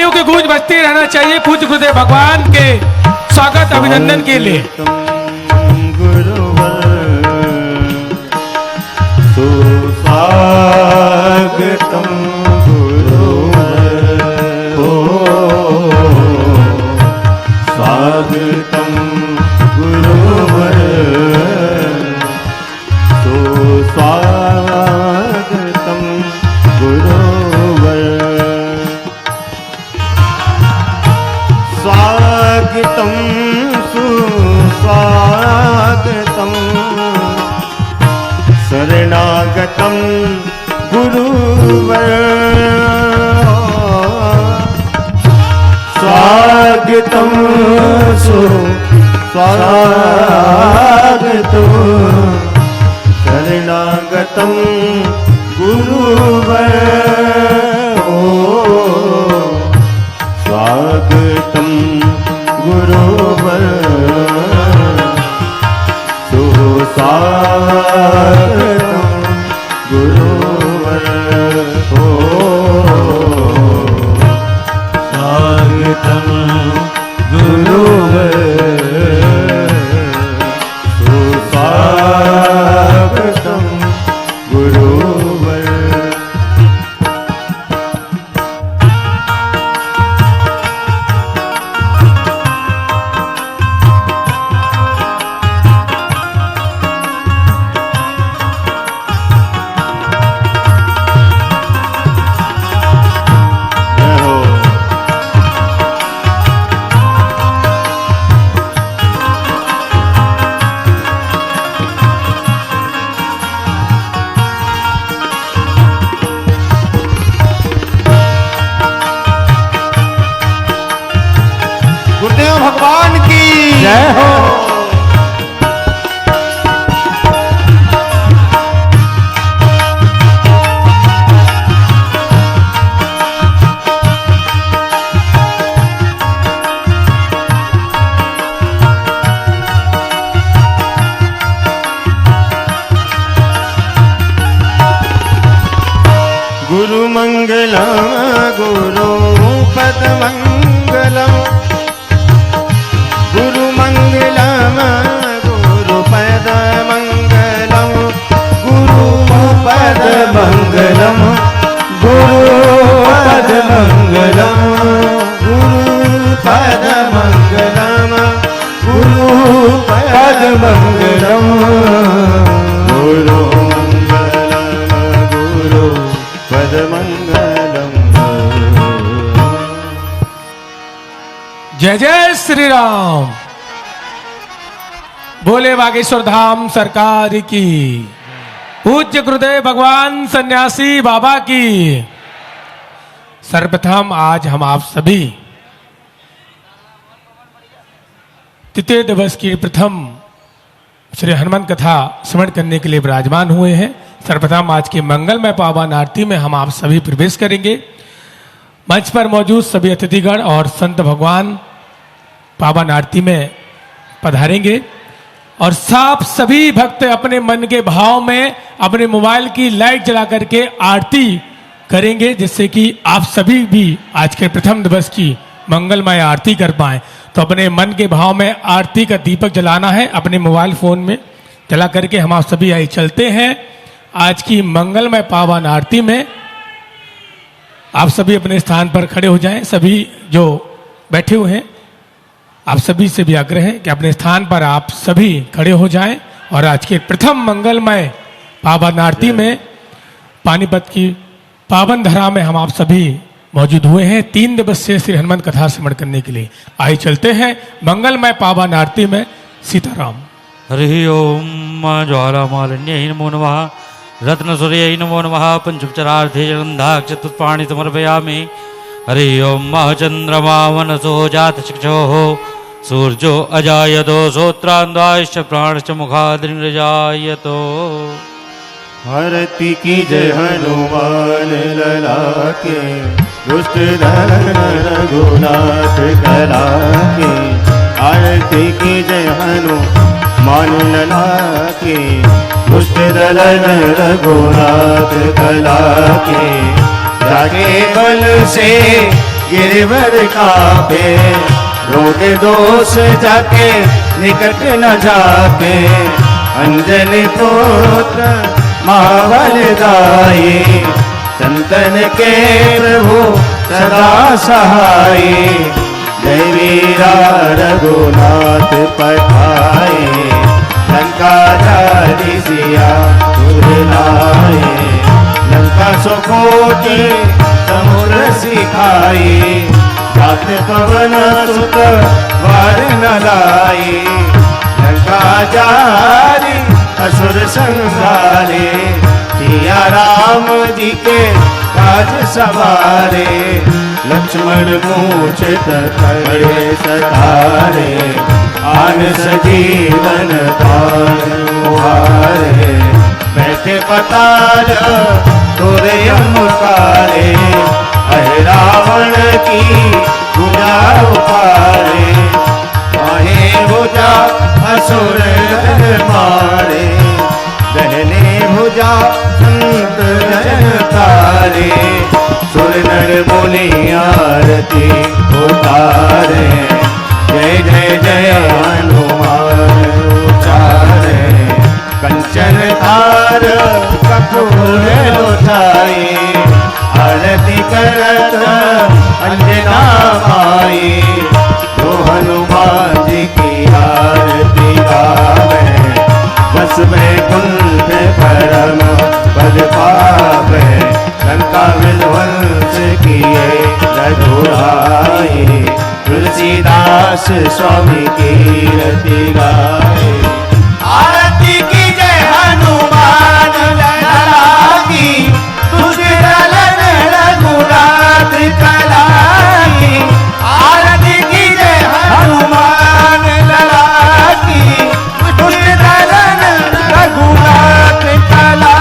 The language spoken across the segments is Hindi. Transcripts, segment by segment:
तालियों की गूंज बजती रहना चाहिए पूज्य गुरुदेव भगवान के स्वागत अभिनंदन के लिए। सुस्वागतम गुरुवर, स्वागतम गुरुवर, सुस्वागतम गुरुवर, स्वागतम सुस्वागतम शरणागतम गुरुवर, स्वागतम सुस्वागतम शरणागतम गुरुवर, स्वागतम गुरुवर, सुस्वागतम गुरुवर, स्वागतम गुरुवर, सुस्वागतम गुरुवर। गुरुदेव भगवान की जय हो। गुरु मंगलम गुरु पद मंगलम, गुरु मंगलम गुरु पद मंगलम, गुरु पद मंगलम, गुरु पद मंगलम, गुरु पद मंगलम, गुरु पद मंगलम, गुरु मंगलम गुरु पद मंगलम। जय जय श्री राम। बोले बागेश्वर धाम सरकार की, पूज्य गुरुदेव भगवान सन्यासी बाबा की। सर्वप्रथम आज हम आप सभी तृतीय दिवस की प्रथम श्री हनुमान कथा श्रवण करने के लिए विराजमान हुए हैं। सर्वप्रथम आज की मंगलमय पावन आरती में हम आप सभी प्रवेश करेंगे। मंच पर मौजूद सभी अतिथिगण और संत भगवान पावन आरती में पधारेंगे और साफ सभी भक्त अपने मन के भाव में अपने मोबाइल की लाइट जला करके आरती करेंगे, जिससे कि आप सभी भी आज के प्रथम दिवस की मंगलमय आरती कर पाएं। तो अपने मन के भाव में आरती का दीपक जलाना है अपने मोबाइल फोन में जला करके हम आप सभी आई चलते हैं आज की मंगलमय पावन आरती में। आप सभी अपने स्थान पर खड़े हो जाएं। सभी जो बैठे हुए हैं आप सभी से भी आग्रह है कि अपने स्थान पर आप सभी खड़े हो जाएं और आज के प्रथम मंगलमय पावन आरती में पानीपत की पावन धरा में हम आप सभी मौजूद हुए हैं 3 दिवसीय श्री हनुमान कथा श्रवण करने के लिए। आइए चलते हैं मंगलमय पावन आरती में। सीताराम। हरि ओम ज्वालामालिन्यै नमो नमः, रत्नसूर्यै नमो नमः, पंचोपचारार्थे जगन्धाक्ष चतुष्पाणि समर्पयामि। हरि ओम चंद्रमा मनसो जातचक्षुः, सूर्यो अजायतो श्रोत्रान्धाश्च प्राणश्च मुखाद्रिजायतो। आरती की जय हनुमान लला के, दुष्ट दलन रघुनाथ कला के। आरती की जय हनुमान लला के, दुष्ट दलन रघुनाथ कला के। जाके बल से गिरवर कापे, रोग दोष जाके निकट न जाके, अंजनी पुत्र महाबल दाई, संतन के प्रभु सदा सहाय, जय वीरा रघुनाथ पठाए, लंका जारी सिया लाए, लंका सुकोटि समुद्र सिखाई, जात पवन सुत वार न लाई, लंका जारी असुर संहारे, सिया राम जी के काज सवारे, लक्ष्मण मूछ खड़े सधारे, आन सजीवन दान उहारे, बैठे पताल तोरे मुकारे, अहे रावण की भुजा उपारे, बाहें भुजा असुर मारे, दहने भुजा संत जन तारे, सुर नर मुनि आरती उतारे, जय जय जय हनुमान उचारे, कंचन थार कपूर उठाई, आरती करत अंजना माई, जो हनुमान जी की आरती गावे, बस में कुंठ परम पद पावे, लंका विध्वंस किए रघुराई, तुलसीदास स्वामी की रति गाए, आरती की जय हनुमान लला की, तुझ ललन रघुनाथ कला की, आरती की जय हनुमान लला की, तुझ ललन रघुनाथ कला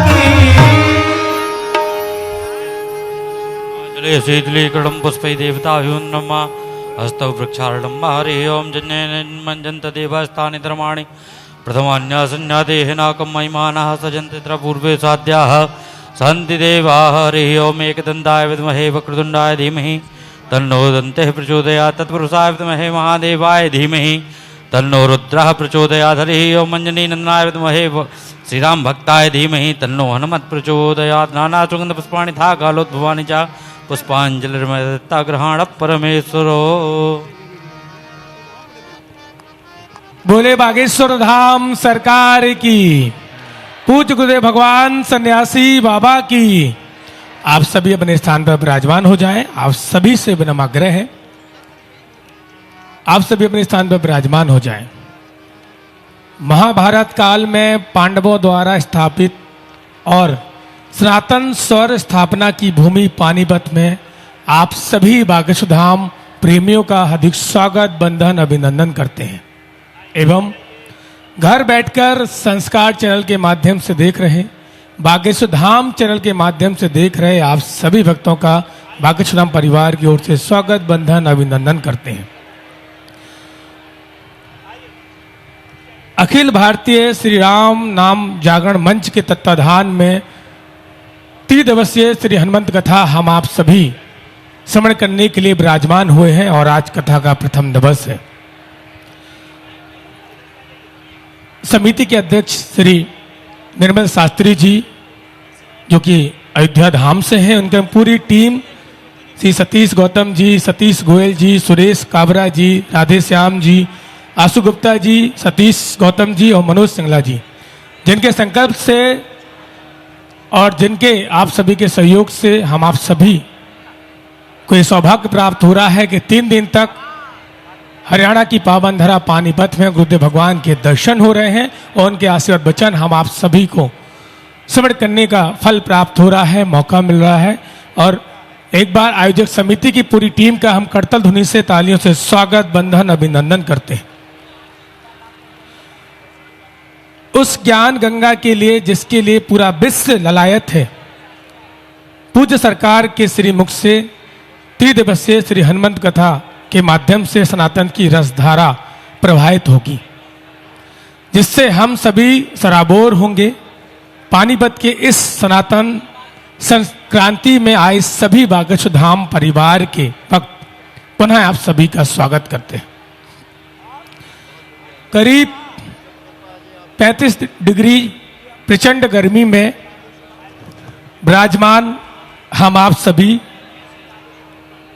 की। शीतलीकरणं पुष्पै देवताभ्युन्नमा हस्तौ वृक्षार्णं हरि ओं जन्यन्मञ्जन्त देवस्तानि धर्माणि प्रथमान्यासन्यादेहनाकं महिमानः सजन्ति तत्र पूर्वे साध्याः सन्ति देवाः हरि ओं एकदन्ताय विद्महे वक्रतुण्डाय धीमहि तन्नो दन्तिः प्रचोदयात् तत्पुरुषाय विद्महे महादेवाय धीमहि तन्नो रुद्रः प्रचोदयात् हरि ओं अञ्जनीनन्दनाय विद्महे श्रीराम भक्ताय धीमहि तन्नो हनुमत् प्रचोदयात् नानासुगन्धपुष्पाणि था कालोद्भवानि च पुष्पांजलिर्मयता ग्रहण परमेश्वरो। बोले बागेश्वर धाम सरकार की, पूज्य गुरुदेव भगवान सन्यासी बाबा की। आप सभी अपने स्थान पर विराजमान हो जाएं। आप सभी से विनम्र आग्रह है, आप सभी अपने स्थान पर विराजमान हो जाएं। महाभारत काल में पांडवों द्वारा स्थापित और सनातन स्वर स्थापना की भूमि पानीपत में आप सभी बागेश्वर धाम प्रेमियों का हार्दिक स्वागत, बंधन, अभिनंदन करते हैं एवं घर बैठकर संस्कार चैनल के माध्यम से देख रहे, बागेश्वर धाम चैनल के माध्यम से देख रहे आप सभी भक्तों का बागेश्वर धाम परिवार की ओर से स्वागत, बंधन, अभिनंदन करते हैं। अखिल भारतीय श्री राम नाम जागरण मंच के तत्वाधान में 3 दिवसीय श्री हनुमंत कथा हम आप सभी श्रवण करने के लिए विराजमान हुए हैं और आज कथा का प्रथम दिवस है। समिति के अध्यक्ष श्री निर्मल शास्त्री जी जो कि अयोध्या धाम से हैं, उनकी पूरी टीम श्री सतीश गौतम जी, सतीश गोयल जी, सुरेश काबरा जी, राधे श्याम जी, आशु गुप्ता जी, सतीश गौतम जी और मनोज सिंगला जी, जिनके संकल्प से और जिनके आप सभी के सहयोग से हम आप सभी को सौभाग्य प्राप्त हो रहा है कि 3 दिन तक हरियाणा की पावन धरा पानीपत में गुरुदेव भगवान के दर्शन हो रहे हैं और उनके आशीर्वाद वचन हम आप सभी को श्रवण करने का फल प्राप्त हो रहा है, मौका मिल रहा है। और एक बार आयोजक समिति की पूरी टीम का हम करतल ध्वनि से तालियों से स्वागत, बंधन, अभिनंदन करते हैं। उस ज्ञान गंगा के लिए जिसके लिए पूरा विश्व ललायत है, पूज्य सरकार के श्रीमुख से 3 दिवसीय श्री हनुमंत कथा के माध्यम से सनातन की रसधारा प्रवाहित होगी, जिससे हम सभी सराबोर होंगे। पानीपत के इस सनातन संक्रांति में आए सभी बागेश्वर धाम परिवार के भक्त पुनः आप सभी का स्वागत करते हैं। करीब 35 डिग्री प्रचंड गर्मी में विराजमान हम आप सभी,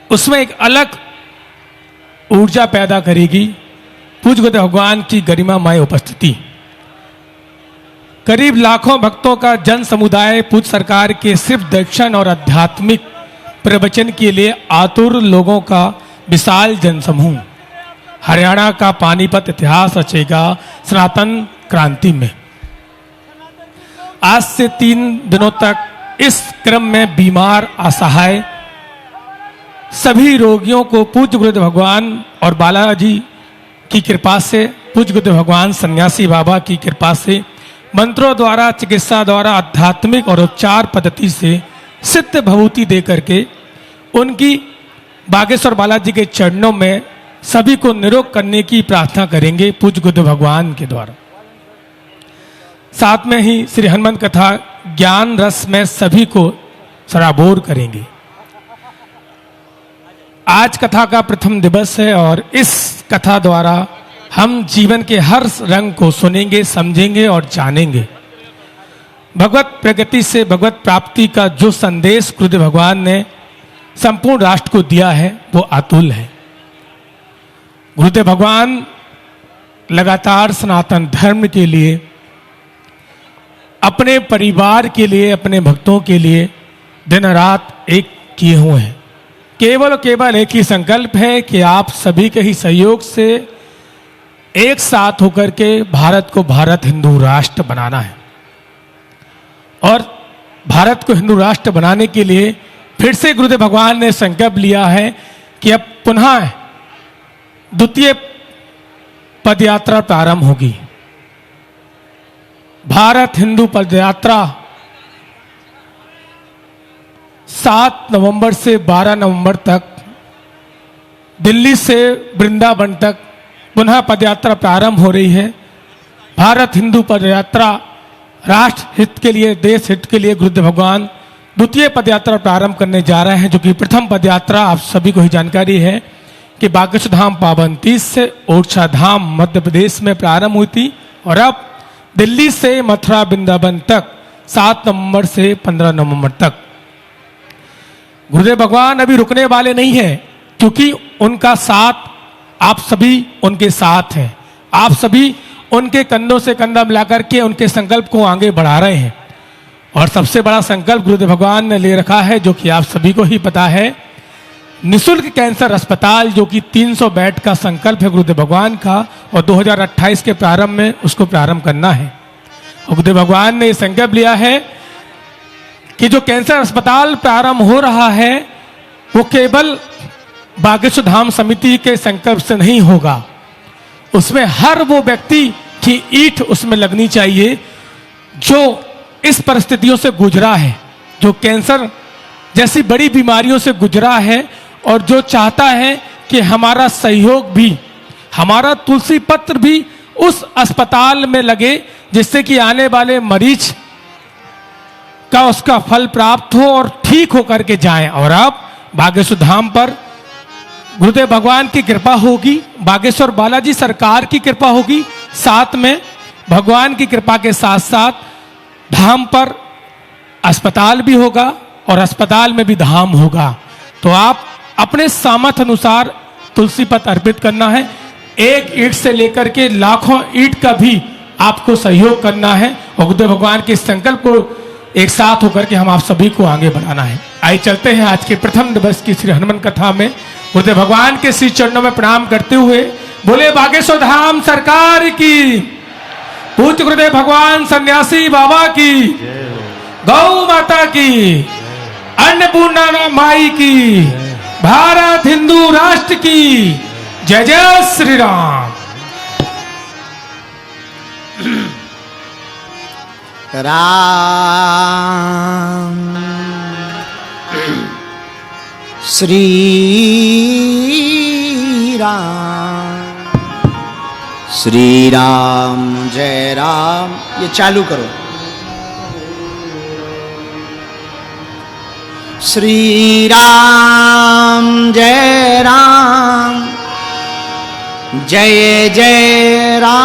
उसमें एक अलग ऊर्जा पैदा करेगी पूज्य गुरुदेव भगवान की गरिमामय उपस्थिति। करीब लाखों भक्तों का जन समुदाय पूज्य सरकार के सिर्फ दर्शन और आध्यात्मिक प्रवचन के लिए आतुर लोगों का विशाल जनसमूह हरियाणा का पानीपत इतिहास रचेगा सनातन क्रांति में। आज से 3 दिनों तक इस क्रम में बीमार असहाय सभी रोगियों को पूज्य गुरुदेव भगवान और बालाजी की कृपा से, पूज्य गुरुदेव भगवान सन्यासी बाबा की कृपा से, मंत्रों द्वारा, चिकित्सा द्वारा, आध्यात्मिक और उपचार पद्धति से सिद्ध भभूति दे करके उनकी बागेश्वर बालाजी के चरणों में सभी को निरोग करने की प्रार्थना करेंगे पूज्य गुरुदेव भगवान के द्वारा। साथ में ही श्री हनुमान कथा ज्ञान रस में सभी को सराबोर करेंगे। आज कथा का प्रथम दिवस है और इस कथा द्वारा हम जीवन के हर रंग को सुनेंगे, समझेंगे और जानेंगे। भगवत प्रगति से भगवत प्राप्ति का जो संदेश गुरुदेव भगवान ने संपूर्ण राष्ट्र को दिया है वो अतुल है। गुरुदेव भगवान लगातार सनातन धर्म के लिए, अपने परिवार के लिए, अपने भक्तों के लिए दिन रात एक किए हुए हैं। केवल एक ही संकल्प है कि आप सभी के ही सहयोग से एक साथ होकर के भारत को भारत हिंदू राष्ट्र बनाना है। और भारत को हिंदू राष्ट्र बनाने के लिए फिर से गुरुदेव भगवान ने संकल्प लिया है कि अब पुनः द्वितीय पदयात्रा प्रारंभ होगी। भारत हिंदू पदयात्रा 7 नवंबर से 12 नवंबर तक दिल्ली से वृंदावन तक पुनः पदयात्रा प्रारंभ हो रही है। भारत हिंदू पदयात्रा राष्ट्र हित के लिए, देश हित के लिए गुरुदेव भगवान द्वितीय पदयात्रा प्रारंभ करने जा रहे हैं, जो कि प्रथम पदयात्रा आप सभी को ही जानकारी है कि बागेश्वर धाम पावन तीज से ओरछा धाम मध्य प्रदेश में प्रारंभ हुई थी और अब दिल्ली से मथुरा वृंदावन तक 7 नवंबर से 15 नवंबर तक। गुरुदेव भगवान अभी रुकने वाले नहीं हैं, क्योंकि उनका साथ आप सभी उनके साथ हैं। आप सभी उनके कंधों से कंधा मिलाकर के उनके संकल्प को आगे बढ़ा रहे हैं। और सबसे बड़ा संकल्प गुरुदेव भगवान ने ले रखा है, जो कि आप सभी को ही पता है, निशुल्क कैंसर अस्पताल, जो कि 300 बेड का संकल्प है गुरुदेव भगवान का, और 2028 के प्रारंभ में उसको प्रारंभ करना है। और गुरुदेव भगवान ने संकल्प लिया है कि जो कैंसर अस्पताल प्रारंभ हो रहा है वो केवल बागेश्वर धाम समिति के संकल्प से नहीं होगा, उसमें हर वो व्यक्ति की ईंट उसमें लगनी चाहिए जो इस परिस्थितियों से गुजरा है, जो कैंसर जैसी बड़ी बीमारियों से गुजरा है और जो चाहता है कि हमारा सहयोग भी, हमारा तुलसी पत्र भी उस अस्पताल में लगे, जिससे कि आने वाले मरीज का उसका फल प्राप्त हो और ठीक होकर के जाए। और अब बागेश्वर धाम पर गुरुदेव भगवान की कृपा होगी, बागेश्वर बालाजी सरकार की कृपा होगी, साथ में भगवान की कृपा के साथ साथ धाम पर अस्पताल भी होगा और अस्पताल में भी धाम होगा। तो आप अपने सामर्थ्य अनुसार तुलसी पत्र अर्पित करना है। एक ईंट से लेकर के लाखों ईंट का भी आपको सहयोग करना है और गुरुदेव भगवान के संकल्प को एक साथ होकर के हम आप सभी को आगे बढ़ाना है। आइए चलते हैं आज के प्रथम दिवस की श्री हनुमान कथा में। गुरुदेव भगवान के श्री चरणों में प्रणाम करते हुए बोले बागेश्वर धाम सरकार की, पूज्य गुरुदेव भगवान सन्यासी बाबा की, गौ माता की, अन्नपूर्णा माई की, भारत हिंदू राष्ट्र की जय जय श्री राम। राम श्री राम, श्री राम जय राम। ये चालू करो। श्री राम जय जय राम